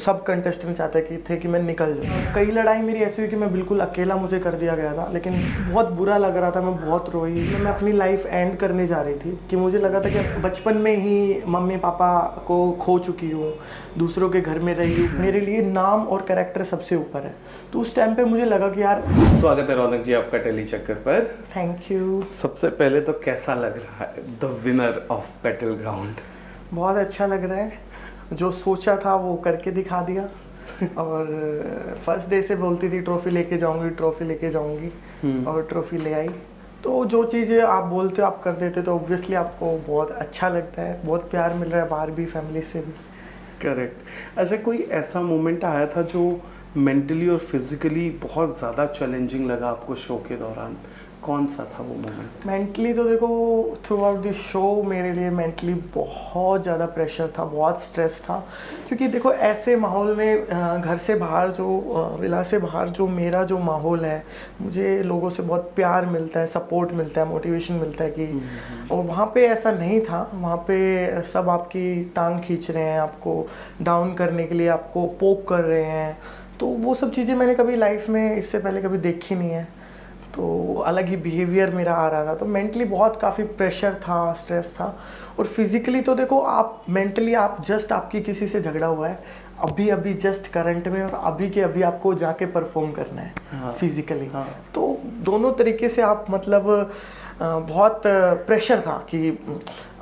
सब कंटेस्टेंट चाहते थे कि मैं निकल जाऊँ। कई लड़ाई मेरी ऐसी हुई कि मैं बिल्कुल अकेला मुझे कर दिया गया था, लेकिन बहुत बुरा लग रहा था, मैं बहुत रोई। मैं अपनी लाइफ एंड करने जा रही थी कि मुझे लगा था कि बचपन में ही मम्मी पापा को खो चुकी हूँ, दूसरों के घर में रही हूँ, मेरे लिए नाम और कैरेक्टर सबसे ऊपर है। तो उस टाइम पे मुझे लगा कि यार। स्वागत है रौनक जी आपका टेली चक्कर पर। Thank you. सबसे पहले तो कैसा लग रहा है the winner of battle ground? बहुत अच्छा लग रहा है, जो सोचा था वो करके दिखा दिया। और फर्स्ट डे से बोलती थी ट्रॉफी लेके जाऊंगी, ट्रॉफी लेके जाऊंगी, और ट्रॉफी ले आई। तो जो चीज़ें आप बोलते हो आप कर देते तो ऑब्वियसली आपको बहुत अच्छा लगता है, बहुत प्यार मिल रहा है बाहर भी, फैमिली से भी। करेक्ट। अच्छा, कोई ऐसा मोमेंट आया था जो मेंटली और फिजिकली बहुत ज़्यादा चैलेंजिंग लगा आपको शो के दौरान? कौन सा था वो मोमेंट? मेंटली तो देखो थ्रू आउट द शो मेरे लिए मेंटली बहुत ज़्यादा प्रेशर था, बहुत स्ट्रेस था। क्योंकि देखो ऐसे माहौल में घर से बाहर जो विला से बाहर जो मेरा जो माहौल है, मुझे लोगों से बहुत प्यार मिलता है, सपोर्ट मिलता है, मोटिवेशन मिलता है कि और वहाँ पे ऐसा नहीं था। वहाँ पे सब आपकी टांग खींच रहे हैं, आपको डाउन करने के लिए, आपको पोक कर रहे हैं। तो वो सब चीज़ें मैंने कभी लाइफ में इससे पहले कभी देखी नहीं है। तो अलग ही बिहेवियर मेरा आ रहा था, तो मेंटली बहुत काफ़ी प्रेशर था, स्ट्रेस था। और फिजिकली तो देखो आप मेंटली आप जस्ट आपकी किसी से झगड़ा हुआ है अभी अभी जस्ट करंट में, और अभी के अभी आपको जाके परफॉर्म करना है। हाँ, फिजिकली। हाँ। तो दोनों तरीके से आप मतलब बहुत प्रेशर था कि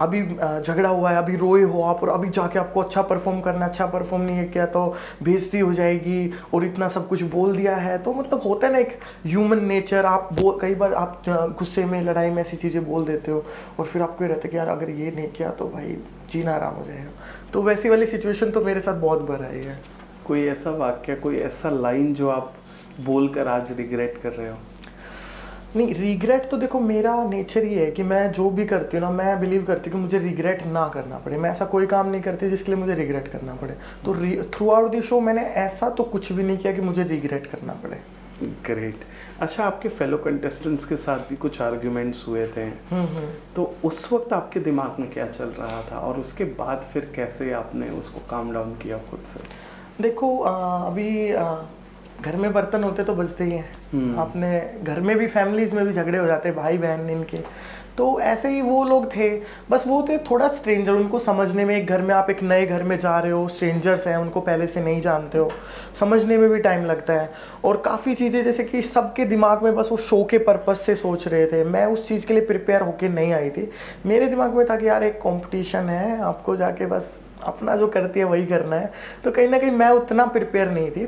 अभी झगड़ा हुआ है, अभी रोए हो आप, और अभी जाके आपको अच्छा परफॉर्म करना है, अच्छा परफॉर्म नहीं है किया तो बेइज्जती हो जाएगी, और इतना सब कुछ बोल दिया है। तो मतलब होता है ना एक ह्यूमन नेचर, आप कई बार आप गुस्से में लड़ाई में ऐसी चीज़ें बोल देते हो, और फिर आपको ये रहता है कि यार अगर ये नहीं किया तो भाई जीना आराम हो जाएगा। तो वैसी वाली सिचुएशन तो मेरे साथ बहुत बार आई है। कोई ऐसा वाक्य, कोई ऐसा लाइन जो आप बोलकर आज रिग्रेट कर रहे हो? नहीं, रिग्रेट तो देखो मेरा नेचर ही है कि मैं जो भी करती हूँ ना, मैं बिलीव करती हूँ कि मुझे रिग्रेट ना करना पड़े। मैं ऐसा कोई काम नहीं करती जिसके लिए मुझे रिग्रेट करना पड़े। तो थ्रू आउट द शो मैंने ऐसा तो कुछ भी नहीं किया कि मुझे रिग्रेट करना पड़े। ग्रेट। अच्छा, आपके फेलो कंटेस्टेंट्स के साथ भी कुछ आर्ग्यूमेंट्स हुए थे, तो उस वक्त आपके दिमाग में क्या चल रहा था, और उसके बाद फिर कैसे आपने उसको काम डाउन किया खुद से? देखो अभी घर में बर्तन होते तो बजते ही हैं। आपने घर में भी, फैमिलीज में भी झगड़े हो जाते हैं, भाई बहन इनके। तो ऐसे ही वो लोग थे, बस वो थे थोड़ा स्ट्रेंजर, उनको समझने में। एक घर में आप एक नए घर में जा रहे हो, स्ट्रेंजर्स हैं, उनको पहले से नहीं जानते हो, समझने में भी टाइम लगता है। और काफ़ी चीज़ें जैसे कि सबके दिमाग में बस वो शो के पर्पज़ से सोच रहे थे, मैं उस चीज़ के लिए प्रिपेयर होके नहीं आई थी। मेरे दिमाग में था कि यार एक कॉम्पिटिशन है, आपको जाके बस अपना जो करती है वही करना है। तो कहीं ना कहीं मैं उतना प्रिपेयर नहीं थी।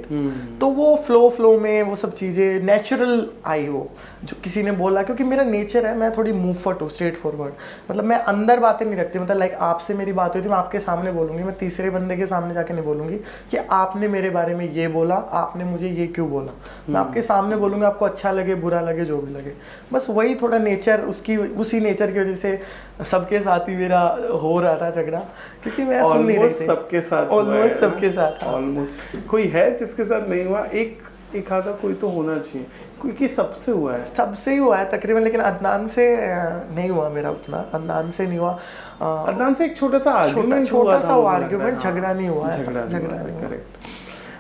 तो वो फ्लो में वो सब चीज़ें नेचुरल आई हो, जो किसी ने बोला। क्योंकि मेरा नेचर है, मैं थोड़ी मूवफट हूँ, स्ट्रेट फॉरवर्ड। मतलब मैं अंदर बातें नहीं रखती। मतलब लाइक आपसे मेरी बात हुई थी, मैं आपके सामने बोलूँगी, मैं तीसरे बंदे के सामने जाके नहीं बोलूँगी कि आपने मेरे बारे में ये बोला, आपने मुझे ये क्यों बोला। मैं आपके सामने बोलूँगी, आपको अच्छा लगे बुरा लगे जो भी लगे। बस वही थोड़ा नेचर, उसी नेचर की वजह से सबके साथ ही मेरा हो रहा था झगड़ा, क्योंकि मैं सुन नहीं रही थी। सबके साथ, ऑलमोस्ट सबके साथ। ऑलमोस्ट। कोई है जिसके साथ नहीं हुआ? एक आधा कोई तो होना चाहिए, क्योंकि सबसे हुआ है। सबसे ही हुआ है तकरीबन, लेकिन अदनान से नहीं हुआ मेरा उतना। अदनान से नहीं हुआ। अदनान से एक छोटा सा आर्गुमेंट हुआ था, आर्गुमेंट, झगड़ा नहीं हुआ। झगड़ा नहीं हुआ। करेक्ट।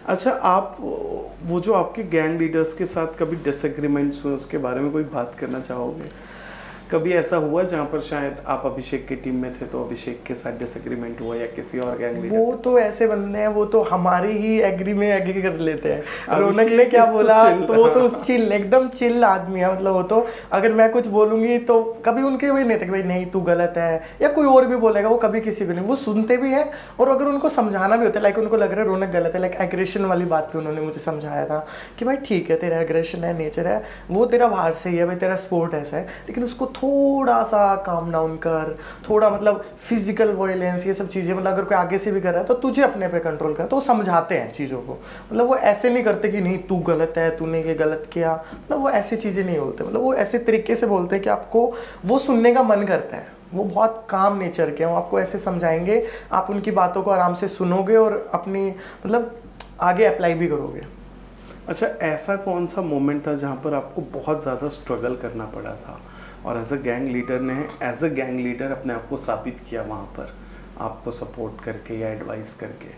अच्छा, आप वो जो आपके गैंग लीडर्स के साथ कभी डिसएग्रीमेंट्स हुए, उसके बारे में कोई बात करना चाहोगे? कभी ऐसा हुआ जहाँ पर शायद आप अभिषेक की टीम में थे तो अभिषेक के साथ डिसएग्रीमेंट हुआ, या किसी और गैंग लीडर? वो तो ऐसे बंदे हैं, वो तो हमारी ही एग्री कर लेते हैं। रौनक ने क्या बोला तो वो तो चिल, एकदम चिल आदमी है। मतलब वो तो अगर मैं कुछ बोलूंगी तो कभी उनके वही नहीं थे कि भाई नहीं तू गलत है, या कोई और भी बोलेगा, वो कभी किसी को नहीं। वो सुनते भी हैं, और अगर उनको समझाना भी होता है, लाइक उनको लग रहा है रौनक गलत है, लाइक एग्रेशन वाली बात पे उन्होंने मुझे समझाया था कि भाई ठीक है, तेरा एग्रेशन है, नेचर है, वो तेरा बाहर से ही है, भाई तेरा स्पोर्ट ऐसा है, लेकिन उसको थोड़ा सा काम डाउन कर, थोड़ा मतलब फिजिकल वायलेंस ये सब चीज़ें, मतलब अगर कोई आगे से भी कर रहा है तो तुझे अपने पे कंट्रोल कर। तो वो समझाते हैं चीज़ों को। मतलब वो ऐसे नहीं करते कि नहीं तू गलत है, तूने ये गलत किया। मतलब वो ऐसी चीज़ें नहीं बोलते। मतलब वो ऐसे तरीके से बोलते हैं कि आपको वो सुनने का मन करता है। वो बहुत काम नेचर के हैं, वो आपको ऐसे समझाएंगे, आप उनकी बातों को आराम से सुनोगे और अपनी मतलब आगे अप्लाई भी करोगे। अच्छा, ऐसा कौन सा मोमेंट था जहाँ पर आपको बहुत ज़्यादा स्ट्रगल करना पड़ा था, और एज अ गैंग लीडर अपने आप को साबित किया वहाँ पर, आपको सपोर्ट करके या एडवाइस करके?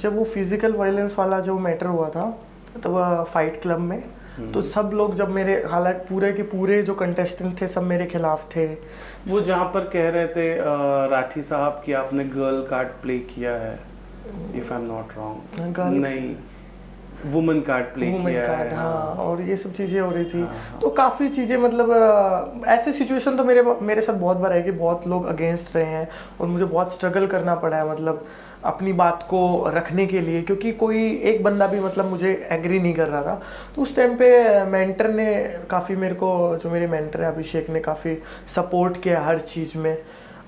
जब वो फिजिकल वायलेंस वाला जो मैटर हुआ था तब फाइट क्लब में, तो सब लोग जब मेरे, हालांकि पूरे के पूरे जो कंटेस्टेंट थे सब मेरे खिलाफ थे। वो जहाँ पर कह रहे थे राठी साहब कि आपने गर्ल कार्ड प्ले किया है, if I am not wrong, नहीं वुमन कार्ड प्ले किया है, हाँ, और ये सब चीज़ें हो रही थी। हाँ। तो काफ़ी चीज़ें मतलब ऐसे सिचुएशन तो मेरे साथ बहुत बार है कि बहुत लोग अगेंस्ट रहे हैं और मुझे बहुत स्ट्रगल करना पड़ा है मतलब अपनी बात को रखने के लिए, क्योंकि कोई एक बंदा भी मतलब मुझे एग्री नहीं कर रहा था। तो उस टाइम पे मेंटर ने काफ़ी मेरे को, जो मेरे मेंटर है अभिषेक ने काफ़ी सपोर्ट किया हर चीज़ में।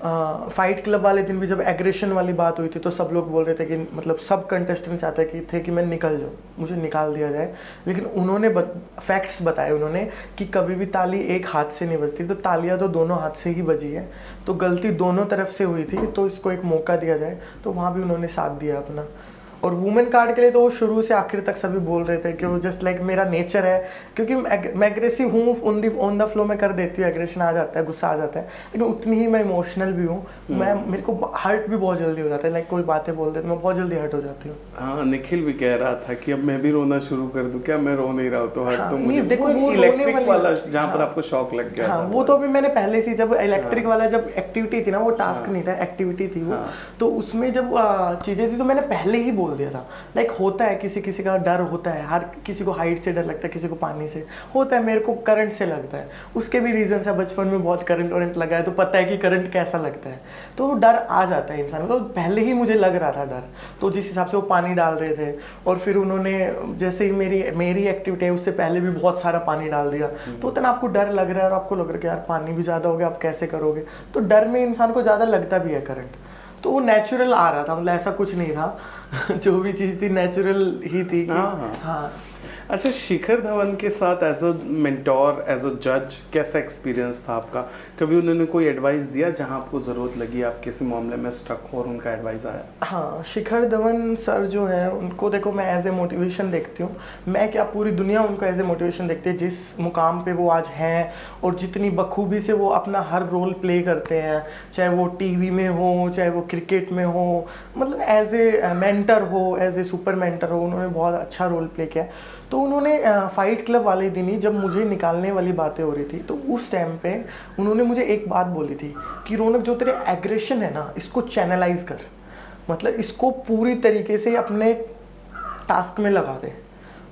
फाइट क्लब वाले दिन भी जब एग्रेशन वाली बात हुई थी तो सब लोग बोल रहे थे कि मतलब सब कंटेस्टेंट चाहते थे कि मैं निकल जाऊँ, मुझे निकाल दिया जाए, लेकिन उन्होंने फैक्ट्स बताए उन्होंने कि कभी भी ताली एक हाथ से नहीं बजती, तो तालियां तो दोनों हाथ से ही बजी है, तो गलती दोनों तरफ से हुई थी, तो इसको एक मौका दिया जाए। तो वहाँ भी उन्होंने साथ दिया अपना। और वुमेन कार्ड के लिए तो वो शुरू से आखिर तक सभी बोल रहे थे कि वो जस्ट लाइक मेरा नेचर है, क्योंकि मैं एग्रेसिव हूँ, ऑन द फ्लो में कर देती हूँ, एग्रेशन आ जाता है, गुस्सा आ जाता है, लेकिन उतनी ही मैं इमोशनल भी हूँ। मैं, मेरे को हर्ट भी बहुत जल्दी हो जाता है, लाइक कोई बातें बोल देते मैं बहुत जल्दी हर्ट हो जाती हूँ। हाँ, निखिल भी कह रहा था कि अब मैं भी रोना शुरू कर दूं क्या, मैं रो नहीं रहा हूँ तो हर्ट। हाँ, तो नहीं, मुझे देखो वो इलेक्ट्रिक रोने वाला वाली, जहाँ पर हाँ, आपको शॉक लग गया हाँ, था, वो तो अभी मैंने पहले से, जब इलेक्ट्रिक वाला जब एक्टिविटी थी ना, वो टास्क हाँ, नहीं था, एक्टिविटी थी वो, हाँ, तो उसमें जब चीज़ें थी तो मैंने पहले ही बोल दिया था। लाइक होता है, किसी किसी का डर होता है, हर किसी को हाइट से डर लगता है, किसी को पानी से होता है, मेरे को करंट से लगता है, उसके भी रीजन है, बचपन में बहुत करंट वरेंट लगा है तो पता है कि करंट कैसा लगता है, तो डर आ जाता है इंसान को। तो पहले ही मुझे लग रहा था डर, तो जिस हिसाब से वो पानी डाल रहे थे, और फिर उन्होंने जैसे ही मेरी एक्टिविटी है उससे पहले भी बहुत सारा पानी डाल दिया, तो उतना आपको डर लग रहा है और आपको लग रहा है कि यार पानी भी ज़्यादा हो गया, आप कैसे करोगे, तो डर में इंसान को ज़्यादा लगता भी है करंट। तो वो नेचुरल आ रहा था, मतलब ऐसा कुछ नहीं था जो भी चीज़ थी नेचुरल ही थी कि, हाँ। हाँ। अच्छा, शिखर धवन के साथ as a mentor, as a जज, कैसा एक्सपीरियंस था आपका? कभी उन्होंने कोई एडवाइस दिया जहां आपको ज़रूरत लगी, आप किसी मामले में स्टक हो और उनका एडवाइस आया? हाँ, शिखर धवन सर जो है उनको देखो मैं एज ए मोटिवेशन देखती हूँ, मैं क्या पूरी दुनिया उनको एज ए मोटिवेशन देखती है, जिस मुकाम पे वो आज हैं और जितनी बखूबी से वो अपना हर रोल प्ले करते हैं, चाहे वो टीवी में हो, चाहे वो क्रिकेट में हो, मतलब एज ए मेंटर हो, एज ए सुपर मेंटर हो, उन्होंने बहुत अच्छा रोल प्ले किया। तो उन्होंने फाइट क्लब वाले दिन ही जब मुझे निकालने वाली बातें हो रही थी, तो उस टाइम पे उन्होंने मुझे एक बात बोली थी कि रौनक, जो तेरे एग्रेशन है ना, इसको चैनलाइज कर, मतलब इसको पूरी तरीके से अपने टास्क में लगा दे,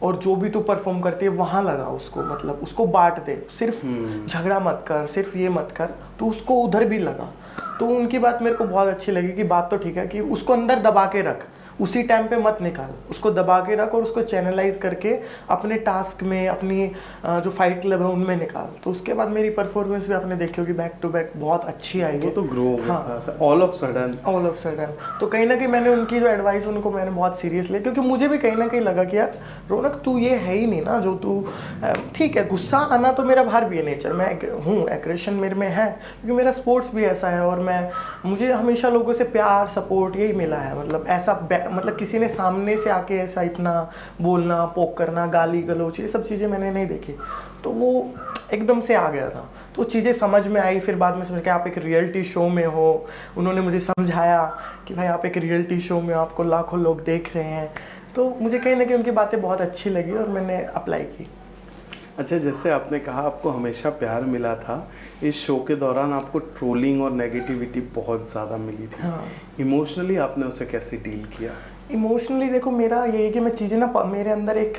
और जो भी तू परफॉर्म करती है वहाँ लगा उसको, मतलब उसको बांट दे, सिर्फ झगड़ा मत कर, सिर्फ ये मत कर, तो उसको उधर भी लगा। तो उनकी बात मेरे को बहुत अच्छी लगी कि बात तो ठीक है कि उसको अंदर दबा के रख, उसी टाइम पे मत निकाल, उसको दबा के रख और उसको चैनलाइज करके अपने टास्क में, अपनी जो फाइट क्लब है उनमें निकाल। तो उसके बाद मेरी परफॉर्मेंस भी आपने देखी होगी बैक टू बैक बहुत अच्छी आई है। वो तो ग्रो हो गया हाँ, था ऑल ऑफ सडन। तो कहीं ना कहीं मैंने उनकी जो एडवाइस उनको मैंने बहुत सीरियस लिया, क्योंकि मुझे भी कहीं ना कहीं लगा कि यार रौनक तू ये है ही नहीं ना जो तू, ठीक है गुस्सा आना तो मेरा बाहर भी है नेचर, मैं हूँ, एग्रेशन मेरे में है, क्योंकि मेरा स्पोर्ट्स भी ऐसा है, और मुझे हमेशा लोगों से प्यार सपोर्ट यही मिला है, मतलब ऐसा मतलब किसी ने सामने से आके ऐसा इतना बोलना, पोक करना, गाली गलौच, ये सब चीज़ें मैंने नहीं देखी, तो वो एकदम से आ गया था। तो चीज़ें समझ में आई, फिर बाद में समझ के आप एक रियलिटी शो में हो, उन्होंने मुझे समझाया कि भाई आप एक रियलिटी शो में, आपको लाखों लोग देख रहे हैं, तो मुझे कहीं ना कहीं उनकी बातें बहुत अच्छी लगी और मैंने अप्लाई की। अच्छा, जैसे आपने कहा आपको हमेशा प्यार मिला था, इस शो के दौरान आपको ट्रोलिंग और नेगेटिविटी बहुत ज़्यादा मिली थी। हाँ, इमोशनली आपने उसे कैसे डील किया? इमोशनली देखो मेरा ये है कि मैं चीज़ें ना, मेरे अंदर एक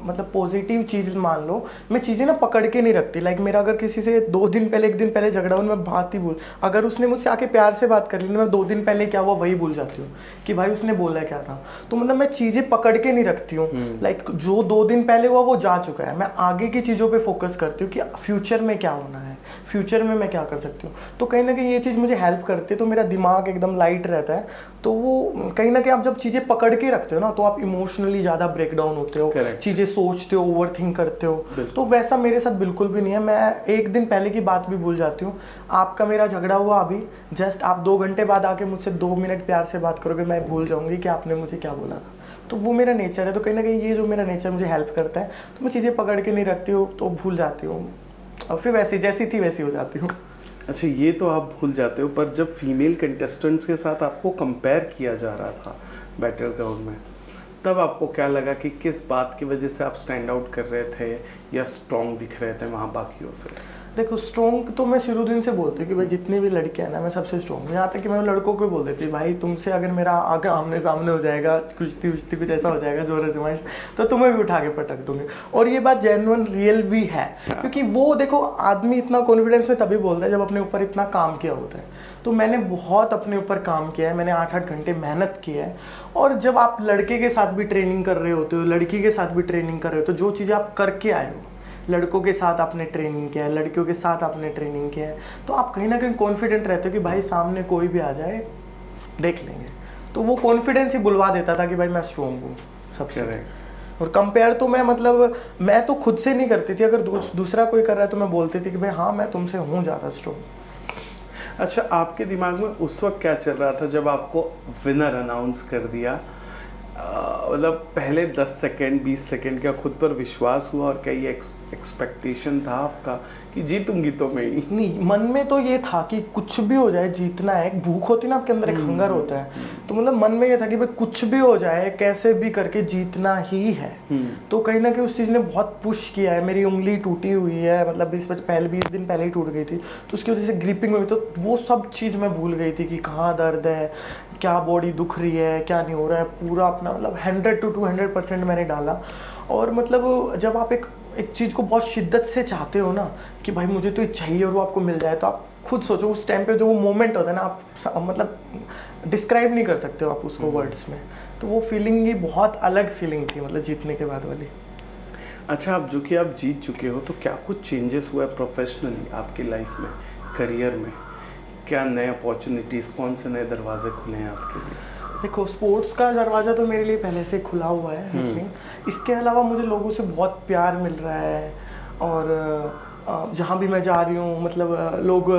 मतलब पॉजिटिव चीज़ मान लो, मैं चीज़ें ना पकड़ के नहीं रखती। लाइक मेरा अगर किसी से 2 दिन पहले, 1 दिन पहले झगड़ा हो, मैं बात ही भूल, अगर उसने मुझसे आके प्यार से बात कर ली ना, मैं 2 दिन पहले क्या हुआ वही भूल जाती हूँ कि भाई उसने बोला क्या था। तो मतलब मैं चीज़ें पकड़ के नहीं रखती हूँ, लाइक जो 2 दिन पहले हुआ वो जा चुका है, मैं आगे की चीज़ों पर फोकस करती हूँ कि फ्यूचर में क्या होना है, फ्यूचर में मैं क्या कर सकती हूँ। तो कहीं ना कहीं ये चीज़ मुझे हेल्प करती है, तो मेरा दिमाग एकदम लाइट रहता है। तो वो कहीं ना कहीं आप जब चीज़ें पकड़ के रखते हो ना, तो आप इमोशनली ज़्यादा ब्रेक डाउन होते हो, चीज़ें सोचते हो, ओवर थिंक करते हो। तो वैसा मेरे साथ बिल्कुल भी नहीं है, मैं 1 दिन पहले की बात भी भूल जाती हूँ। आपका मेरा झगड़ा हुआ अभी, जस्ट आप 2 घंटे बाद आके मुझसे 2 मिनट प्यार से बात करोगे, मैं भूल जाऊँगी कि आपने मुझे क्या बोला था। तो वो मेरा नेचर है। तो कहीं ना कहीं ये जो मेरा नेचर मुझे हेल्प करता है, तो मैं चीज़ें पकड़ के नहीं रखती हूँ, तो भूल जाती हूँ, और फिर वैसी जैसी थी वैसी हो जाती हूँ। अच्छा, ये तो आप भूल जाते हो, पर जब फीमेल कंटेस्टेंट्स के साथ आपको कंपेयर किया जा रहा था, बैटल ग्राउंड में, तब आपको क्या लगा कि किस बात की वजह से आप स्टैंड आउट कर रहे थे या स्ट्रॉन्ग दिख रहे थे वहाँ बाकियों से? देखो स्ट्रॉन्ग तो मैं शुरू दिन से बोलती हूँ कि भाई जितनी भी लड़कियां हैं ना मैं सबसे स्ट्रॉन्ग हूँ। यहाँ तक कि मैं लड़कों को बोल देती भाई तुमसे अगर मेरा आगे आमने सामने हो जाएगा, कुश्ती उश्ती कुछ ऐसा हो जाएगा जोर आजमाइश, तो तुम्हें भी उठा के पटक दूंगी। और ये बात जेन्युइन रियल भी है, क्योंकि वो देखो आदमी इतना कॉन्फिडेंस में तभी बोलता है जब अपने ऊपर इतना काम किया होता है। तो मैंने बहुत अपने ऊपर काम किया है, मैंने 8-8 घंटे मेहनत की है। और जब आप लड़के के साथ भी ट्रेनिंग कर रहे होते हो, लड़की के साथ भी ट्रेनिंग कर रहे हो, तो जो चीज़ें आप करके आए हो, लड़कों के साथ आपने ट्रेनिंग किया है, लड़कियों के साथ आपने ट्रेनिंग किया है, तो आप कहीं ना कहीं कॉन्फिडेंट रहते हो कि भाई सामने कोई भी आ जाए देख लेंगे। तो वो कॉन्फिडेंस ही बुलवा देता था कि भाई मैं स्ट्रॉन्ग हूँ सबसे। और कंपेयर तो मैं मतलब मैं तो खुद से नहीं करती थी, अगर दूसरा कोई कर रहा है तो मैं बोलती थी कि भाई हाँ मैं तुमसे हूँ ज़्यादा स्ट्रॉन्ग। अच्छा, आपके दिमाग में उस वक्त क्या चल रहा था जब आपको विनर अनाउंस कर दिया? मतलब पहले 10 सेकेंड 20 सेकेंड क्या खुद पर विश्वास हुआ, और क्या ये एक्सपेक्टेशन था आपका कि जीतूंगी तो मैं ही? नहीं, मन में तो ये था कि कुछ भी हो जाए जीतना है। एक भूख होती है ना आपके अंदर, एक हंगर होता है, तो मतलब मन में ये था कि भाई कुछ भी हो जाए कैसे भी करके जीतना ही है। तो कहीं ना कहीं उस चीज़ ने बहुत पुश किया है। मेरी उंगली टूटी हुई है, मतलब 20 दिन पहले ही टूट गई थी, तो उसकी वजह से ग्रिपिंग में भी, तो वो सब चीज़ मैं भूल गई थी कि कहाँ दर्द है, क्या बॉडी दुख रही है, क्या नहीं हो रहा है। पूरा अपना मतलब 100 to 200% मैंने डाला। और मतलब जब आप एक चीज़ को बहुत शिद्दत से चाहते हो ना कि भाई मुझे तो ये चाहिए और वो आपको मिल जाए, तो आप खुद सोचो उस टाइम पे जो वो मोमेंट होता है ना, आप मतलब डिस्क्राइब नहीं कर सकते हो आप उसको वर्ड्स में। तो वो फीलिंग ही बहुत अलग फीलिंग थी, मतलब जीतने के बाद वाली। अच्छा, अब जो कि आप जीत चुके हो, तो क्या कुछ चेंजेस हुआ है प्रोफेशनली आपकी लाइफ में, करियर में? क्या नए अपॉर्चुनिटीज़, कौन से नए दरवाजे खुले हैं आपके लिए? देखो स्पोर्ट्स का दरवाज़ा तो मेरे लिए पहले से खुला हुआ है रेसलिंग। इसके अलावा मुझे लोगों से बहुत प्यार मिल रहा है, और जहाँ भी मैं जा रही हूँ मतलब लोग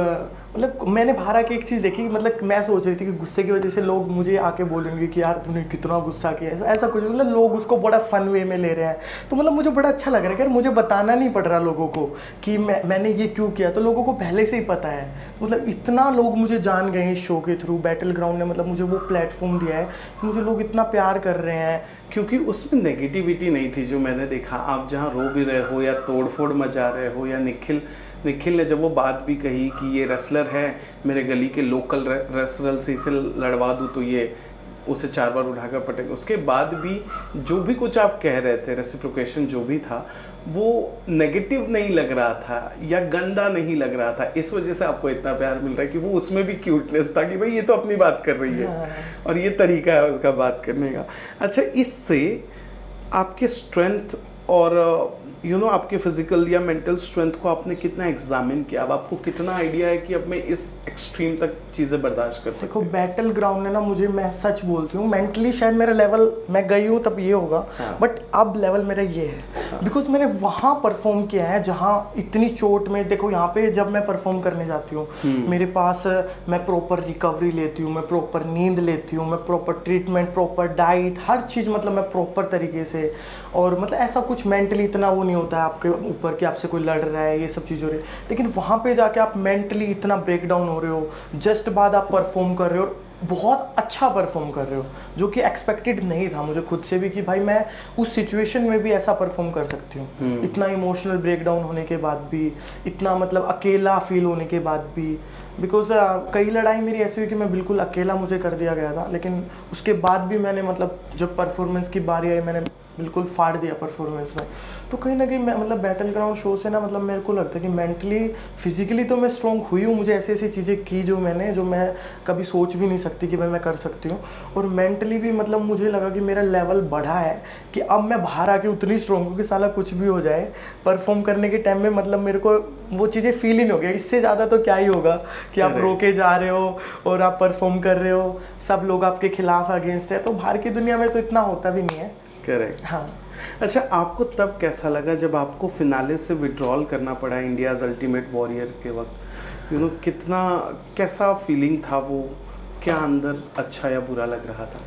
मतलब मैंने बाहर आके एक चीज़ देखी, मतलब मैं सोच रही थी कि गुस्से की वजह से लोग मुझे आके बोलेंगे कि यार तूने कितना गुस्सा किया, ऐसा कुछ, मतलब लोग उसको बड़ा फन वे में ले रहे हैं। तो मतलब मुझे बड़ा अच्छा लग रहा है कि यार मुझे बताना नहीं पड़ रहा लोगों को कि मैंने ये क्यों किया, तो लोगों को पहले से ही पता है। मतलब इतना लोग मुझे जान गए इस शो के थ्रू, बैटल ग्राउंड ने मतलब मुझे वो प्लेटफॉर्म दिया है कि मुझे लोग इतना प्यार कर रहे हैं। क्योंकि उसमें नेगेटिविटी नहीं थी जो मैंने देखा। आप जहाँ रो भी रहे हो या तोड़फोड़ मचा रहे हो, या निखिल ने जब वो बात भी कही कि ये रेसलर है, मेरे गली के लोकल रेसलर से इसे लड़वा दूँ तो ये उसे 4 बार उठाकर पटक, उसके बाद भी जो भी कुछ आप कह रहे थे, रेसिप्रोकेशन जो भी था, वो नेगेटिव नहीं लग रहा था या गंदा नहीं लग रहा था। इस वजह से आपको इतना प्यार मिल रहा है कि वो उसमें भी क्यूटनेस था कि भाई ये तो अपनी बात कर रही है और ये तरीका है उसका बात करने का। अच्छा, इससे आपके स्ट्रेंथ और आपके फिजिकल या मेंटल स्ट्रेंथ को आपने कितना एग्जामिन किया? अब आपको कितना आइडिया है कि अब मैं इस एक्सट्रीम तक चीज़ें बर्दाश्त कर सकती हूँ? देखो बैटल ग्राउंड ने ना मुझे, मैं सच बोलती हूँ, मेंटली शायद मेरा लेवल, मैं गई हूँ तब ये होगा, बट अब लेवल मेरा ये है बिकॉज मैंने वहाँ परफॉर्म किया है जहाँ इतनी चोट में। देखो यहाँ पे जब मैं परफॉर्म करने जाती हूँ, मेरे पास मैं प्रॉपर रिकवरी लेती हूँ, मैं प्रॉपर नींद लेती हूँ, मैं प्रॉपर ट्रीटमेंट, प्रॉपर डाइट, हर चीज़ मतलब मैं प्रॉपर तरीके से। और मतलब ऐसा कुछ मेंटली इतना वो नहीं होता है आपके ऊपर कि आपसे कोई लड़ रहा है, ये सब चीज़ हो रही है। लेकिन वहाँ पे जाके आप मेंटली इतना ब्रेक डाउन हो रहे हो, जस्ट बाद आप परफॉर्म कर रहे हो और बहुत अच्छा परफॉर्म कर रहे हो, जो कि एक्सपेक्टेड नहीं था मुझे खुद से भी कि भाई मैं उस सिचुएशन में भी ऐसा परफॉर्म कर सकती हूँ। इतना इमोशनल ब्रेक डाउन होने के बाद भी, इतना मतलब अकेला फील होने के बाद भी, बिकॉज कई लड़ाई मेरी ऐसी हुई कि मैं बिल्कुल अकेला मुझे कर दिया गया था, लेकिन उसके बाद भी मैंने मतलब जब परफॉर्मेंस की बारी आई मैंने बिल्कुल फाड़ दिया परफॉर्मेंस में। तो कहीं ना कहीं मैं मतलब बैटल ग्राउंड शो से ना मतलब मेरे को लगता है कि मेंटली फिजिकली तो मैं स्ट्रॉन्ग हुई हूँ। मुझे ऐसी ऐसी चीज़ें की जो मैं कभी सोच भी नहीं सकती कि भाई मैं कर सकती हूँ। और मेंटली भी मतलब मुझे लगा कि मेरा लेवल बढ़ा है कि अब मैं बाहर आके उतनी स्ट्रॉन्ग हूँ कि साला कुछ भी हो जाए परफॉर्म करने के टाइम में, मतलब मेरे को वो चीज़ें फील ही नहीं हो गया। इससे ज़्यादा तो क्या ही होगा कि आप रोके जा रहे हो और आप परफॉर्म कर रहे हो, सब लोग आपके खिलाफ अगेंस्ट है, तो बाहर की दुनिया में तो इतना होता भी नहीं है। करेक्ट। हाँ। अच्छा, आपको तब कैसा लगा जब आपको फिनाले से विड्रॉल करना पड़ा इंडियाज़ अल्टीमेट वॉरियर के वक्त? कितना कैसा फीलिंग था वो? क्या अंदर अच्छा या बुरा लग रहा था?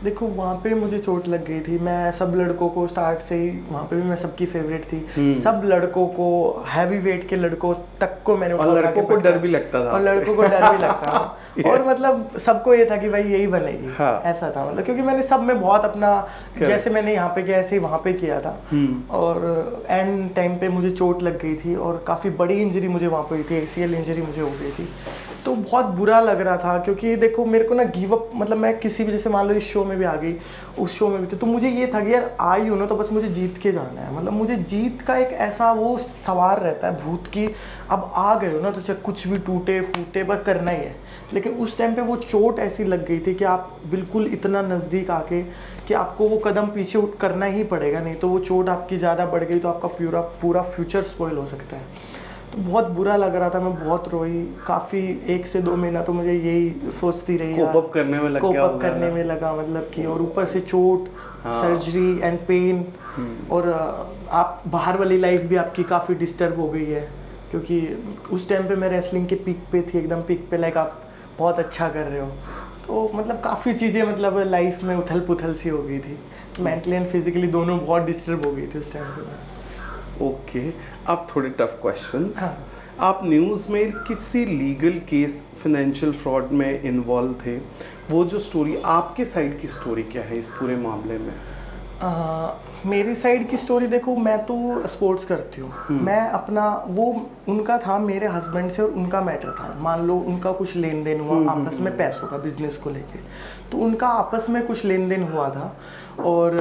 देखो वहाँ पे मुझे चोट लग गई थी। मैं सब लड़कों को स्टार्ट से ही, वहाँ पे भी मैं सबकी फेवरेट थी। सब लड़कों को, हैवी वेट के लड़कों तक को मैंने और उठा लड़कों को डर भी लगता था और आपसे। लड़कों को डर भी लगता था और मतलब सबको ये था कि भाई यही बनेगी। हाँ। ऐसा था मतलब, क्योंकि मैंने सब में बहुत अपना, जैसे मैंने यहाँ पे किया ऐसे ही वहाँ पे किया था। और एंड टाइम पे मुझे चोट लग गई थी और काफ़ी बड़ी इंजरी मुझे वहाँ पे हुई थी, ACL इंजरी मुझे हो गई थी। तो बहुत बुरा लग रहा था, क्योंकि देखो मेरे को ना गिव अप, मतलब मैं किसी भी, जैसे मान लो इस शो में भी आ गई, उस शो में भी तो मुझे ये था कि यार आई हूँ ना तो बस मुझे जीत के जाना है। मतलब मुझे जीत का एक ऐसा वो सवार रहता है भूत की, अब आ गए हो ना तो चाहे कुछ भी टूटे फूटे बस करना ही है। लेकिन उस टाइम पे वो चोट ऐसी लग गई थी कि आप बिल्कुल इतना नज़दीक आके कि आपको वो कदम पीछे उठ करना ही पड़ेगा, नहीं तो वो चोट आपकी ज़्यादा बढ़ गई तो आपका पूरा फ्यूचर स्पॉइल हो सकता है। तो बहुत बुरा लग रहा था, मैं बहुत रोई काफ़ी, 1 से 2 महीना तो मुझे यही सोचती रही यार, कोप अप करने में लग गया, कोप अप करने में लगा, मतलब कि और ऊपर से चोट, सर्जरी एंड पेन, और आप बाहर वाली लाइफ भी आपकी काफ़ी डिस्टर्ब हो गई है, क्योंकि उस टाइम पे मैं रेसलिंग के पीक पे थी, एकदम पीक पे, लाइक आप बहुत अच्छा कर रहे हो, तो मतलब काफ़ी चीज़ें मतलब लाइफ में उथल पुथल सी हो गई थी, मेंटली एंड फिजिकली दोनों बहुत डिस्टर्ब हो गई थी उस टाइम पे। ओके, आप थोड़े टफ क्वेश्चंस। हाँ। आप न्यूज़ में किसी लीगल केस, फाइनेंशियल फ्रॉड में इन्वॉल्व थे, वो जो स्टोरी, आपके साइड की स्टोरी क्या है इस पूरे मामले में? मेरी साइड की स्टोरी देखो, मैं तो स्पोर्ट्स करती हूँ, मैं अपना वो, उनका था मेरे हस्बैंड से और उनका मैटर था, मान लो उनका कुछ लेन देन हुआ आपस में पैसों का, बिजनेस को लेके, तो उनका आपस में कुछ लेन देन हुआ था और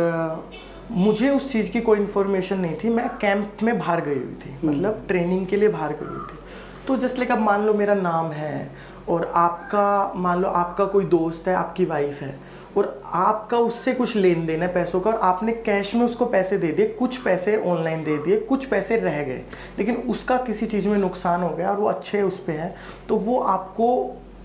मुझे उस चीज़ की कोई इन्फॉर्मेशन नहीं थी। मैं कैंप में बाहर गई हुई थी, मतलब ट्रेनिंग के लिए बाहर गई हुई थी। तो जस्ट लाइक अब मान लो मेरा नाम है और आपका, मान लो आपका कोई दोस्त है, आपकी वाइफ है और आपका उससे कुछ लेन देन है पैसों का, और आपने कैश में उसको पैसे दे दिए, कुछ पैसे ऑनलाइन दे दिए, कुछ पैसे रह गए, लेकिन उसका किसी चीज़ में नुकसान हो गया और वो अच्छे उस पर है, तो वो आपको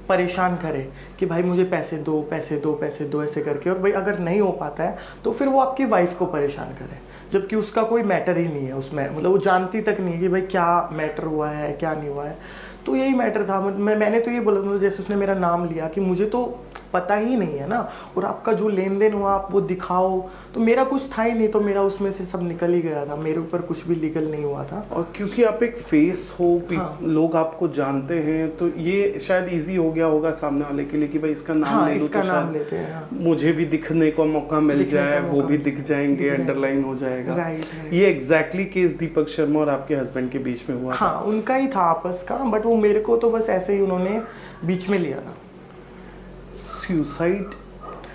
परेशान करे कि भाई मुझे पैसे दो पैसे दो पैसे दो ऐसे करके, और भाई अगर नहीं हो पाता है तो फिर वो आपकी वाइफ को परेशान करे, जबकि उसका कोई मैटर ही नहीं है उसमें, मतलब वो जानती तक नहीं है कि भाई क्या मैटर हुआ है क्या नहीं हुआ है। तो यही मैटर था, मतलब मैंने तो ये बोला, मतलब जैसे उसने मेरा नाम लिया कि मुझे तो पता ही नहीं है ना, और आपका जो लेन देन हुआ आप वो दिखाओ, तो मेरा कुछ था ही नहीं, तो मेरा उसमें से सब निकल ही गया था, मेरे ऊपर कुछ भी लीगल नहीं हुआ था। और क्योंकि आप एक फेस हो, हाँ। लोग आपको जानते हैं, तो ये शायद इजी हो गया होगा सामने वाले के लिए कि भाई इसका नाम हाँ, ले लो, इसका तो नाम शायद लेते हैं। हाँ। मुझे भी दिखने को मौका मिल दिखने का जाए, वो मौका भी मिल दिख जाएंगे, अंडरलाइन हो जाएगा। राइट। ये एग्जैक्टली केस दीपक शर्मा और आपके हस्बैंड के बीच में हुआ था। हाँ, उनका ही था आपस का, बट वो मेरे को तो बस ऐसे ही उन्होंने बीच में लिया था। सुसाइड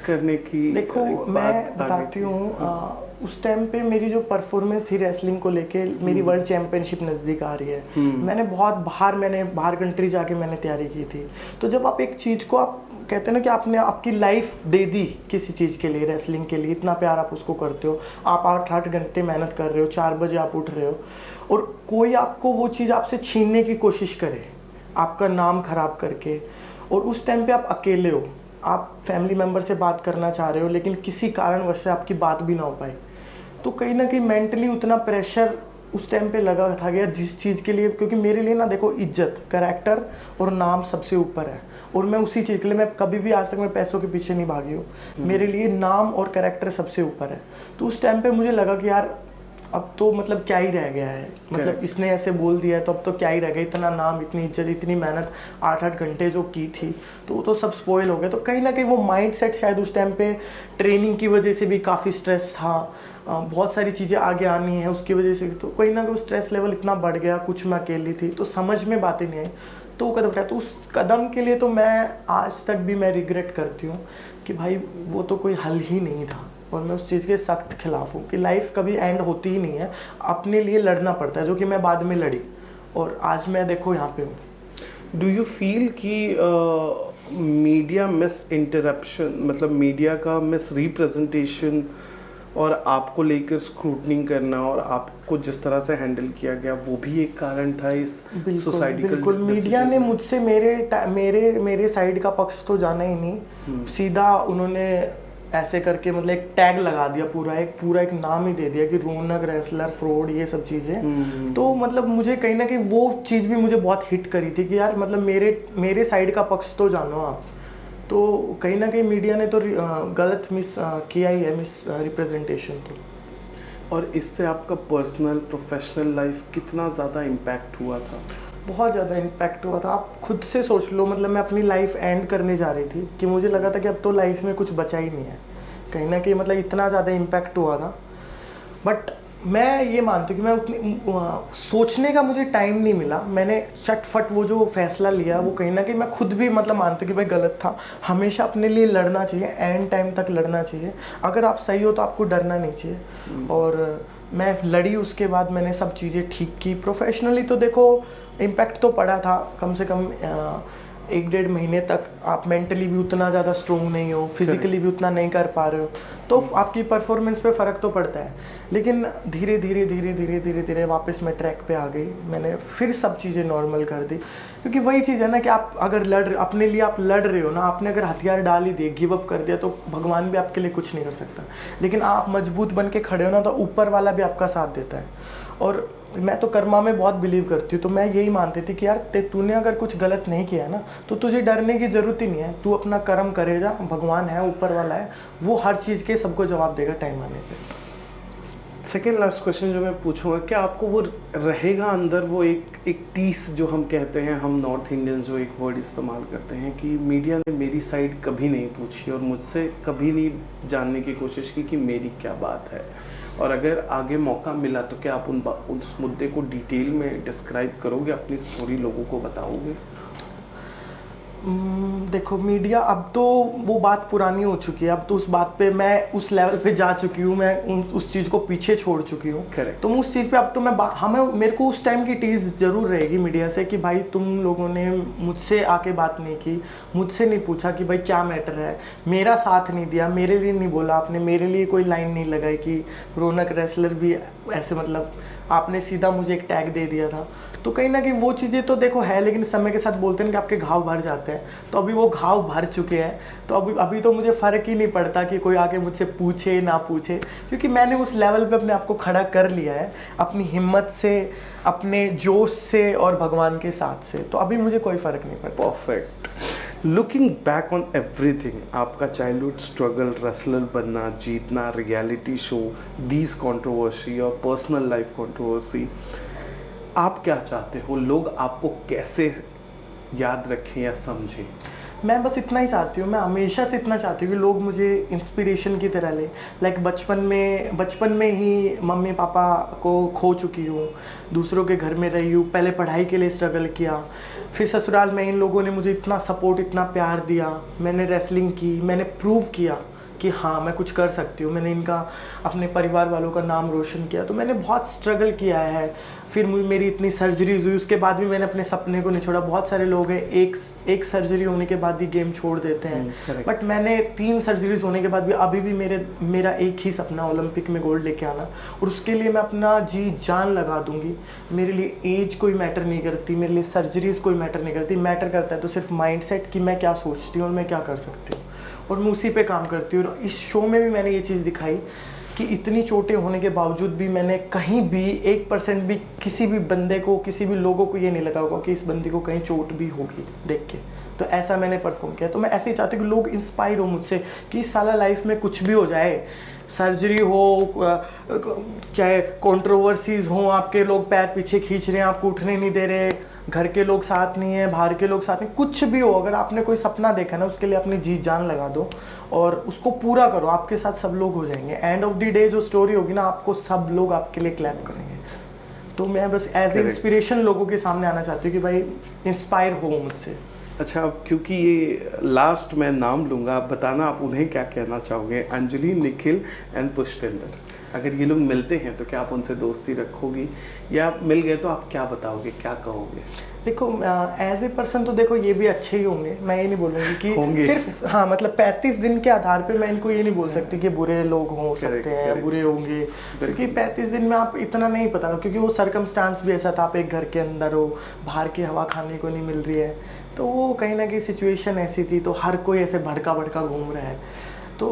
करने की देखो मैं बताती हूँ, उस टाइम पे मेरी जो परफॉर्मेंस थी रेसलिंग को लेके, मेरी वर्ल्ड चैंपियनशिप नज़दीक आ रही है, मैंने बाहर कंट्री जाके मैंने तैयारी की थी। तो जब आप एक चीज़ को, आप कहते हैं ना कि आपने आपकी लाइफ दे दी किसी चीज़ के लिए, रेसलिंग के लिए, इतना प्यार आप उसको करते हो, आप 8-8 घंटे मेहनत कर रहे हो, 4 बजे आप उठ रहे हो, और कोई आपको वो चीज़ आपसे छीनने की कोशिश करे, आपका नाम खराब करके, और उस टाइम पे आप अकेले हो, आप फैमिली मेम्बर से बात करना चाह रहे हो लेकिन किसी कारणवश से आपकी बात भी ना हो पाए, तो कहीं ना कहीं मेंटली उतना प्रेशर उस टाइम पे लगा था कि यार जिस चीज़ के लिए, क्योंकि मेरे लिए ना देखो इज्जत, कैरेक्टर और नाम सबसे ऊपर है, और मैं उसी चीज़ के लिए, मैं कभी भी आज तक मैं पैसों के पीछे नहीं भागी हूँ, मेरे लिए नाम और कैरेक्टर सबसे ऊपर है। तो उस टाइम पे मुझे लगा कि यार अब तो मतलब क्या ही रह गया है, मतलब इसने ऐसे बोल दिया है तो अब तो क्या ही रह गया, इतना नाम, इतनी इज्जत, इतनी मेहनत, 8-8 घंटे जो की थी, तो वो तो सब स्पॉइल हो गया। तो कहीं ना कहीं वो माइंड सेट शायद उस टाइम पे ट्रेनिंग की वजह से भी काफ़ी स्ट्रेस था, बहुत सारी चीज़ें आगे आनी है उसकी वजह से, तो कहीं ना कहीं स्ट्रेस लेवल इतना बढ़ गया, कुछ मैं अकेली थी तो समझ में बातें नहीं आई, तो वो कदम उठाया। तो उस कदम के लिए तो मैं आज तक भी मैं रिग्रेट करती हूँ कि भाई वो तो कोई हल ही नहीं था, और मैं उस चीज़ के सख्त खिलाफ हूँ कि लाइफ कभी एंड होती ही नहीं है, अपने लिए लड़ना पड़ता है, जो कि मैं बाद में लड़ी, और आज मैं देखो यहाँ पे हूँ। डू यू फील कि मीडिया मिस इंटरप्शन, मतलब मीडिया का मिस रिप्रेजेंटेशन और आपको लेकर स्क्रूटनी करना और आपको जिस तरह से हैंडल किया गया, वो भी एक कारण था इस सोसाइटी का? बिल्कुल, मीडिया ने मुझसे मेरे साइड का पक्ष तो जाना ही नहीं, सीधा उन्होंने ऐसे करके मतलब एक टैग लगा दिया, पूरा एक नाम ही दे दिया कि रौनक रेसलर फ्रॉड, ये सब चीज़ें। तो मतलब मुझे कहीं ना कहीं वो चीज़ भी मुझे बहुत हिट करी थी कि यार मतलब मेरे साइड का पक्ष तो जानो आप, तो कहीं ना कहीं मीडिया ने तो गलत किया ही है, मिस रिप्रेजेंटेशन तो। और इससे आपका पर्सनल प्रोफेशनल लाइफ कितना ज़्यादा इम्पैक्ट हुआ था? बहुत ज़्यादा इम्पैक्ट हुआ था। आप खुद से सोच लो, मतलब मैं अपनी लाइफ एंड करने जा रही थी कि मुझे लगा था कि अब तो लाइफ में कुछ बचा ही नहीं है, कहीं ना कहीं मतलब इतना ज़्यादा इम्पैक्ट हुआ था। बट मैं ये मानती हूँ कि मैं उतनी सोचने का मुझे टाइम नहीं मिला। मैंने चटफट वो जो फैसला लिया, वो कहीं ना कहीं मैं खुद भी मतलब मानती हूँ कि भाई गलत था। हमेशा अपने लिए लड़ना चाहिए, एंड टाइम तक लड़ना चाहिए। अगर आप सही हो तो आपको डरना नहीं चाहिए। और मैं लड़ी, उसके बाद मैंने सब चीज़ें ठीक की। प्रोफेशनली तो देखो इम्पैक्ट तो पड़ा था, कम से कम 1-1.5 महीने तक आप मेंटली भी उतना ज़्यादा स्ट्रोंग नहीं हो, फिजिकली भी उतना नहीं कर पा रहे हो, तो आपकी परफॉर्मेंस पे फ़र्क तो पड़ता है। लेकिन धीरे धीरे धीरे धीरे धीरे धीरे वापस मैं ट्रैक पे आ गई। मैंने फिर सब चीज़ें नॉर्मल कर दी, क्योंकि वही चीज़ है ना कि आप अगर अपने लिए आप लड़ रहे हो ना, आपने अगर हथियार डाल ही दिए, गिव अप कर दिया, तो भगवान भी आपके लिए कुछ नहीं कर सकता। लेकिन आप मजबूत बन के खड़े हो ना, तो ऊपर वाला भी आपका साथ देता है। और मैं तो कर्मा में बहुत बिलीव करती हूँ, तो मैं यही मानती थी कि यार तूने अगर कुछ गलत नहीं किया है ना, तो तुझे डरने की ज़रूरत ही नहीं है। तू अपना कर्म करे जा, भगवान है, ऊपर वाला है, वो हर चीज़ के सबको जवाब देगा टाइम आने पे। सेकेंड लास्ट क्वेश्चन जो मैं पूछूंगा, क्या आपको वो रहेगा अंदर वो एक टीस जो हम कहते हैं, हम नॉर्थ इंडियंस जो एक वर्ड इस्तेमाल करते हैं कि मीडिया ने मेरी साइड कभी नहीं पूछी और मुझसे कभी नहीं जानने की कोशिश की कि मेरी क्या बात है, और अगर आगे मौका मिला तो क्या आप उस मुद्दे को डिटेल में डिस्क्राइब करोगे, अपनी स्टोरी लोगों को बताओगे? देखो मीडिया, अब तो वो बात पुरानी हो चुकी है। अब तो उस बात पे मैं उस लेवल पे जा चुकी हूँ, मैं उस चीज़ को पीछे छोड़ चुकी हूँ। तो उस चीज़ पे अब तो मैं मेरे को उस टाइम की टीज़ ज़रूर रहेगी मीडिया से कि भाई तुम लोगों ने मुझसे आके बात नहीं की, मुझसे नहीं पूछा कि भाई क्या मैटर है, मेरा साथ नहीं दिया, मेरे लिए नहीं बोला आपने, मेरे लिए कोई लाइन नहीं लगाई कि रौनक रेसलर भी ऐसे, मतलब आपने सीधा मुझे एक टैग दे दिया था। तो कहीं ना कहीं वो चीज़ें तो देखो है, लेकिन समय के साथ बोलते हैं कि आपके घाव भर जाते हैं, तो अभी वो घाव भर चुके हैं। तो अभी तो मुझे फ़र्क ही नहीं पड़ता कि कोई आके मुझसे पूछे ना पूछे, क्योंकि मैंने उस लेवल पे अपने आप को खड़ा कर लिया है, अपनी हिम्मत से, अपने जोश से और भगवान के साथ से। तो अभी मुझे कोई फ़र्क नहीं पड़ता। Perfect. Looking back on everything, आपका चाइल्डहुड स्ट्रगल, रेसलर बनना, जीतना, रियलिटी शो, दीज कंट्रोवर्सी और पर्सनल लाइफ कंट्रोवर्सी, आप क्या चाहते हो लोग आपको कैसे याद रखें या समझें? मैं बस इतना ही चाहती हूँ, मैं हमेशा से इतना चाहती हूँ कि लोग मुझे इंस्पिरेशन की तरह लें। लाइक बचपन में ही मम्मी पापा को खो चुकी हूँ, दूसरों के घर में रही हूँ, पहले पढ़ाई के लिए स्ट्रगल किया, फिर ससुराल में इन लोगों ने मुझे इतना सपोर्ट, इतना प्यार दिया, मैंने रेसलिंग की, मैंने प्रूव किया कि हाँ मैं कुछ कर सकती हूँ, मैंने इनका, अपने परिवार वालों का नाम रोशन किया। तो मैंने बहुत स्ट्रगल किया है। फिर मेरी इतनी सर्जरीज हुई, उसके बाद भी मैंने अपने सपने को नहीं छोड़ा। बहुत सारे लोग हैं एक सर्जरी होने के बाद भी गेम छोड़ देते हैं, बट मैंने 3 सर्जरीज होने के बाद भी अभी भी मेरा एक ही सपना, ओलंपिक में गोल्ड लेके आना, और उसके लिए मैं अपना जी जान लगा दूंगी। मेरे लिए एज कोई मैटर नहीं करती, मेरे लिए सर्जरीज कोई मैटर नहीं करती। मैटर करता है तो सिर्फ माइंडसेट कि मैं क्या सोचती हूँ और मैं क्या कर सकती हूँ, और मैं उसी पे काम करती हूँ। और इस शो में भी मैंने ये चीज़ दिखाई कि इतनी चोटें होने के बावजूद भी मैंने कहीं भी 1% भी किसी भी बंदे को, किसी भी लोगों को ये नहीं लगा होगा कि इस बंदी को कहीं चोट भी होगी देख के। तो ऐसा मैंने परफॉर्म किया। तो मैं ऐसे ही चाहती हूँ कि लोग इंस्पायर हो मुझसे कि साला लाइफ में कुछ भी हो जाए, सर्जरी हो, चाहे कंट्रोवर्सीज हो, आपके लोग पैर पीछे खींच रहे हैं, आपको उठने नहीं दे रहे, घर के लोग साथ नहीं है, बाहर के लोग साथ नहीं, कुछ भी हो, अगर आपने कोई सपना देखा ना, उसके लिए अपनी जी जान लगा दो और उसको पूरा करो। आपके साथ सब लोग हो जाएंगे। एंड ऑफ द डे जो स्टोरी होगी ना, आपको सब लोग आपके लिए क्लैप करेंगे। तो मैं बस एज ए इंस्पिरेशन लोगों के सामने आना चाहती हूँ कि भाई इंस्पायर हो मुझसे। अच्छा, अब क्योंकि ये लास्ट मैं नाम लूँगा, आप बताना आप उन्हें क्या कहना चाहोगे, अंजलि, निखिल एंड पुष्पेंद्र। अगर ये लोग मिलते हैं तो क्या आप उनसे दोस्ती रखोगी, या मिल गए तो आप क्या बताओगे, क्या कहोगे? देखो एज ए पर्सन तो देखो ये भी अच्छे ही होंगे, मैं ये नहीं बोलूँगी कि सिर्फ हाँ, मतलब 35 दिन के आधार पे मैं इनको ये नहीं बोल सकती कि बुरे लोग हो सकते हैं, बुरे होंगे, क्योंकि 35 दिन में आप इतना नहीं पता, क्योंकि वो सर्कमस्टांस भी ऐसा था, आप एक घर के अंदर हो, बाहर की हवा खाने को नहीं मिल रही है, तो वो कहीं ना कहीं सिचुएशन ऐसी थी, तो हर कोई ऐसे भड़का घूम रहा है। तो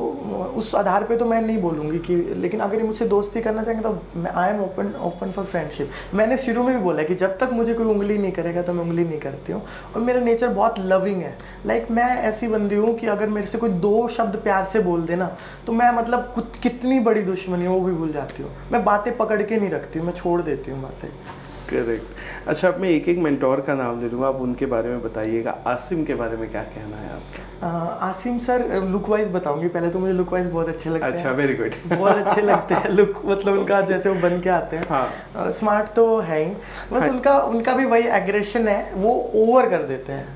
उस आधार पे तो मैं नहीं बोलूँगी कि, लेकिन अगर ये मुझसे दोस्ती करना चाहेंगे तो मैं I am open for friendship. मैंने शुरू में भी बोला कि जब तक मुझे कोई उंगली नहीं करेगा तो मैं उंगली नहीं करती हूँ। और मेरा नेचर बहुत लविंग है, लाइक मैं ऐसी बंदी हूँ कि अगर मेरे से कोई 2 शब्द प्यार से बोल देना तो मैं मतलब कुछ कितनी बड़ी दुश्मनी हो वो भी भूल जाती हूँ। मैं बातें पकड़ के नहीं रखती हूँ, मैं छोड़ देती हूँ बातें। करेक्ट। अच्छा, अब मैं एक एक मेंटोर का नाम ले लूँगा, आप उनके बारे में बताइएगा। आसिम के बारे में क्या कहना है आपका? आसिम सर लुक वाइज बताऊंगी पहले तो, मुझे लुक वाइज बहुत अच्छे लगते हैं। अच्छा, वेरी गुड। बहुत अच्छे लगते हैं लुक, मतलब उनका जैसे वो बन के आते हैं। हाँ। स्मार्ट तो है ही, बस हाँ। उनका भी वही एग्रेशन है, वो ओवर कर देते हैं।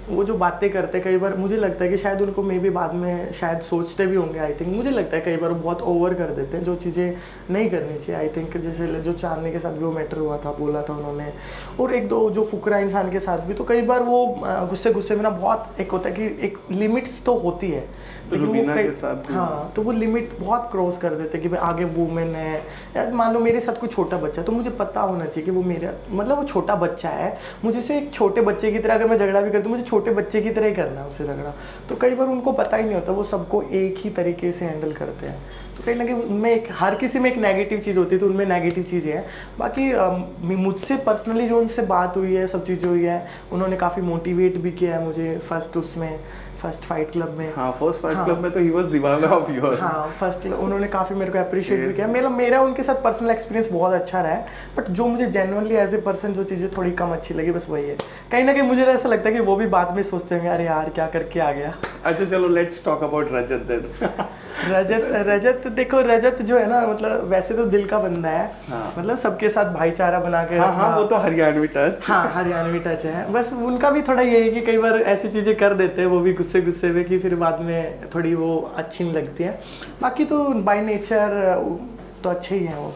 वो जो बातें करते हैं कई बार मुझे लगता है कि शायद उनको मे भी बाद में शायद सोचते भी होंगे, आई थिंक मुझे लगता है कई बार वो बहुत ओवर कर देते हैं जो चीज़ें नहीं करनी चाहिए। आई थिंक जैसे जो चांदनी के साथ भी वो मैटर हुआ था, बोला था उन्होंने, और एक दो जो फुकरा इंसान के साथ भी, तो कई बार वो गुस्से में ना बहुत, एक होता है कि एक लिमिट्स तो होती है, लेकिन वो के साथ भी। हाँ, तो वो लिमिट बहुत क्रॉस कर देते हैं कि भाई आगे वुमेन है, या मान लो मेरे साथ कोई छोटा बच्चा है तो मुझे पता होना चाहिए कि वो मेरा मतलब वो छोटा बच्चा है, मुझे उसे एक छोटे बच्चे की तरह, अगर मैं झगड़ा भी करती हूँ मुझे छोटे बच्चे की तरह ही करना है उससे झगड़ा। तो कई बार उनको पता ही नहीं होता, वो सबको एक ही तरीके से हैंडल करते हैं। तो कहीं ना कहीं उनमें एक, हर किसी में एक नेगेटिव चीज़ होती है, तो उनमें नेगेटिव चीज़ें हैं। बाकी मुझसे पर्सनली जो उनसे बात हुई है, सब चीज़ें हुई है, उन्होंने काफ़ी मोटिवेट भी किया है मुझे फर्स्ट फाइट क्लब में। हाँ, फर्स्ट फाइट क्लब में तो ही वाज दीवाना ऑफ योर्स। हाँ, फर्स्ट उन्होंने काफ़ी मेरे को अप्रिशिएट भी किया। मेरा उनके साथ पर्सनल एक्सपीरियंस बहुत अच्छा रहा है, बट जो मुझे जेन्युइनली एज ए पर्सन जो चीज़ें थोड़ी कम अच्छी लगी बस वही है। कहीं ना कहीं मुझे ऐसा लगता है कि वो भी बाद में सोचते होंगे अरे यार क्या करके आ गया। अच्छा चलो, let's talk about Rajat then. Rajat देखो, रजत जो है ना, मतलब वैसे तो दिल का बंदा है। हाँ। मतलब सबके साथ भाईचारा बना के हाँ, वो तो हरियाणवी टच। हाँ, हरियाणवी टच है। बस उनका भी थोड़ा ये है कि कई बार ऐसी चीज़ें कर देते हैं वो भी गुस्से में, कि फिर बाद में थोड़ी वो अच्छी नहीं लगती है। बाकी तो बाय नेचर तो अच्छे ही हैं वो।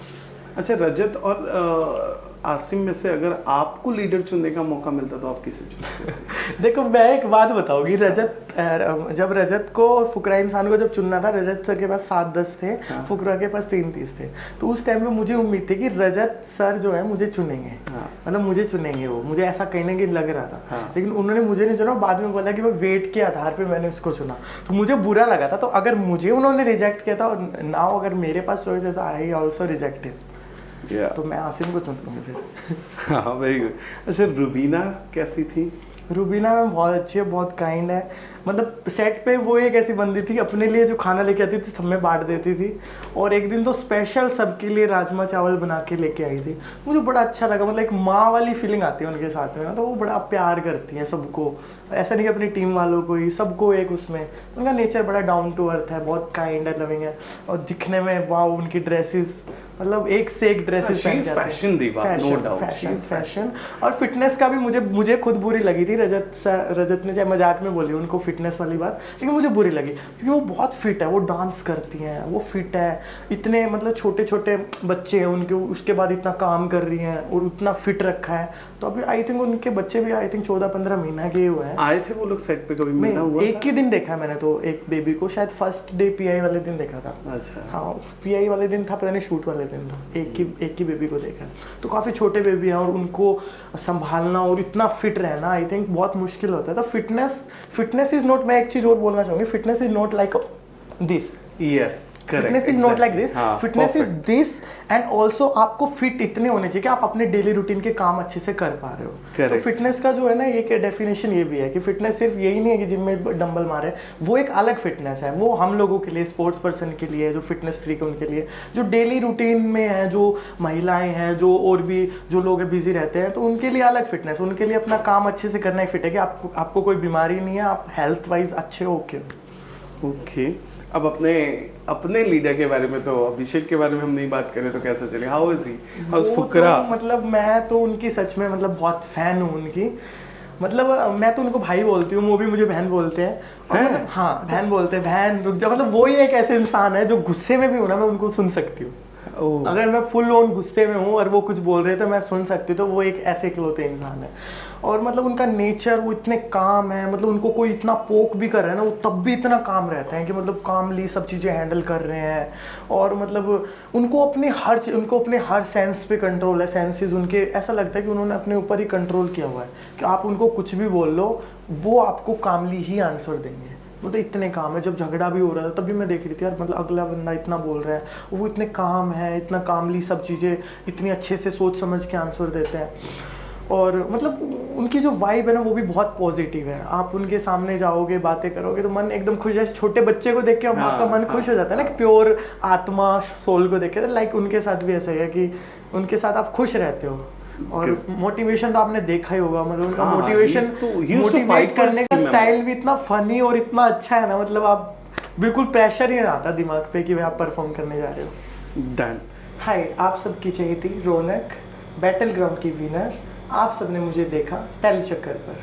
अच्छा, रजत और आसिम में से अगर आपको लीडर चुनने का मौका मिलता तो आप किसे चुनते? देखो मैं एक बात बताऊंगी, जब रजत को और फुकरा इंसान को जब चुनना था, रजत सर के पास 7-10 थे। हाँ। फुकरा के पास 3-30 थे। तो उस टाइम में मुझे उम्मीद थी कि रजत सर जो है मुझे चुनेंगे। हाँ। मतलब मुझे चुनेंगे वो, मुझे ऐसा कहीं ना कहीं लग रहा था। हाँ। लेकिन उन्होंने मुझे नहीं चुना, बाद में बोला कि वो वेट के आधार पर मैंने उसको चुना, तो मुझे बुरा लगा था। तो अगर मुझे उन्होंने रिजेक्ट किया था, और नाउ अगर मेरे पास चॉइस है तो आई ऑल्सो रिजेक्ट हिम। तो मैं आसिम को चुन लूँगी फिर। हाँ, वेरी गुड। अच्छा, रुबीना कैसी थी? रुबीना मैम बहुत अच्छी है, बहुत काइंड है। मतलब सेट पे वो एक ऐसी बंदी थी, अपने लिए जो खाना लेके आती थी सब में बांट देती थी। और एक दिन तो स्पेशल सबके लिए राजमा चावल बना के लेके आई थी, मुझे बड़ा अच्छा लगा। मतलब एक माँ वाली फीलिंग आती है उनके साथ में, तो वो बड़ा प्यार करती हैं सबको, ऐसा नहीं कि अपनी टीम वालों को ही, सबको एक उसमें। उनका नेचर बड़ा डाउन टू अर्थ है, बहुत काइंड है, लविंग है। और दिखने में वाह, उनकी ड्रेसेस मतलब एक से एक ड्रेसेस पहन के फैशन और फिटनेस का भी मुझे खुद बुरी लगी थी। रजत ने चाहे मजाक में बोली उनको फिटनेस वाली बात, लेकिन मुझे बुरी लगी क्योंकि वो बहुत फिट है, वो डांस करती हैं, वो फिट है, इतने मतलब छोटे छोटे बच्चे हैं उनके, उसके बाद इतना काम कर रही हैं और उतना फिट रखा है। तो अभी आई थिंक उनके बच्चे भी आई थिंक 14-15 महीना के हुए हैं। आए थे वो लोग सेट पे, कभी मिलना हुआ? एक ही दिन देखा मैंने तो, एक बेबी को शायद फर्स्ट डे पीआई वाले दिन देखा था। अच्छा। हाँ, पीआई वाले दिन था, पता नहीं शूट वाले दिन था, एक ही बेबी को देखा। तो काफ़ी छोटे बेबी हैं और उनको संभालना और इतना फिट रहना आई थिंक बहुत मुश्किल होता है। तो फिटनेस इज नॉट, मैं एक चीज़ और बोलना चाहूँगी, fitness is not like this. Yes, fitness is not like this, fitness is this. And also आपको फिट इतने होने चाहिए कि आप अपने डेली रूटीन के काम अच्छे से कर पा रहे हो। तो फिटनेस का जो है ना, एक डेफिनेशन ये भी है कि फिटनेस सिर्फ यही नहीं है कि जिम में डंबल मारे, वो एक अलग फिटनेस है। वो हम लोगों के लिए, स्पोर्ट्स पर्सन के लिए, जो फिटनेस फ्रीक है उनके लिए, जो डेली रूटीन में है, जो महिलाएं हैं, जो और भी जो लोग बिजी रहते हैं, तो उनके लिए अलग फिटनेस, उनके लिए अपना काम अच्छे से करना ही फिट है कि आपको कोई बीमारी नहीं है, आप हेल्थ वाइज अच्छे हो। ओके, अब अपने लीडर के बारे में, तो अभिषेक के बारे में हम नहीं बात करें तो कैसा चले? How is he? हाउ फुकरा? तो मतलब मैं तो उनकी सच में मतलब बहुत फैन हूँ उनकी। मतलब मैं तो उनको भाई बोलती हूँ, वो भी मुझे बहन बोलते हैं। और मतलब हाँ, बहन बोलते हैं, बहन रुक जा। मतलब वो ही एक ऐसे इंसान है जो गुस्से में भी हो ना, मैं उनको सुन सकती हूँ। अगर मैं फुल ऑन गुस्से में हूँ और वो कुछ बोल रहे तो मैं सुन सकती, तो वो एक ऐसे इकलौते इंसान है। और मतलब उनका नेचर, वो इतने काम है, मतलब उनको कोई इतना पोक भी कर रहा है ना, वो तब भी इतना काम रहते हैं कि मतलब कामली सब चीज़ें हैंडल कर रहे हैं। और मतलब उनको अपने हर सेंस पे कंट्रोल है, सेंसेस उनके, ऐसा लगता है कि उन्होंने अपने ऊपर ही कंट्रोल किया हुआ है कि आप उनको कुछ भी बोल लो, वो आपको कामली ही आंसर देंगे। मतलब इतने काम है। जब झगड़ा भी हो रहा था तब भी मैं देख रही थी यार, मतलब अगला बंदा इतना बोल रहा है, वो इतने काम है, इतना कामली सब चीज़ें इतनी अच्छे से सोच समझ के आंसर देते हैं। और मतलब उनकी जो वाइब है ना वो भी बहुत पॉजिटिव है। आप उनके सामने जाओगे, बातें करोगे तो मन एकदम खुश है। छोटे बच्चे को देख के हाँ, आपका मन खुश हो जाता है ना, कि प्योर आत्मा सोल को देख के। लाइक उनके साथ भी ऐसा ही है कि उनके साथ आप खुश रहते हो। और मोटिवेशन तो आपने देखा ही होगा, मतलब उनका हाँ, motivation he used to motivate fight for करने का his team स्टाइल भी इतना फनी और इतना अच्छा है ना, मतलब आप बिल्कुल प्रेशर ही नहीं आता दिमाग पे कि भाई आप परफॉर्म करने जा रहे हो। डन। हाय, आप सबकी चाहिए थी रौनक, बैटल ग्राउंड की विनर। आप सबने मुझे देखा टैली चक्कर पर।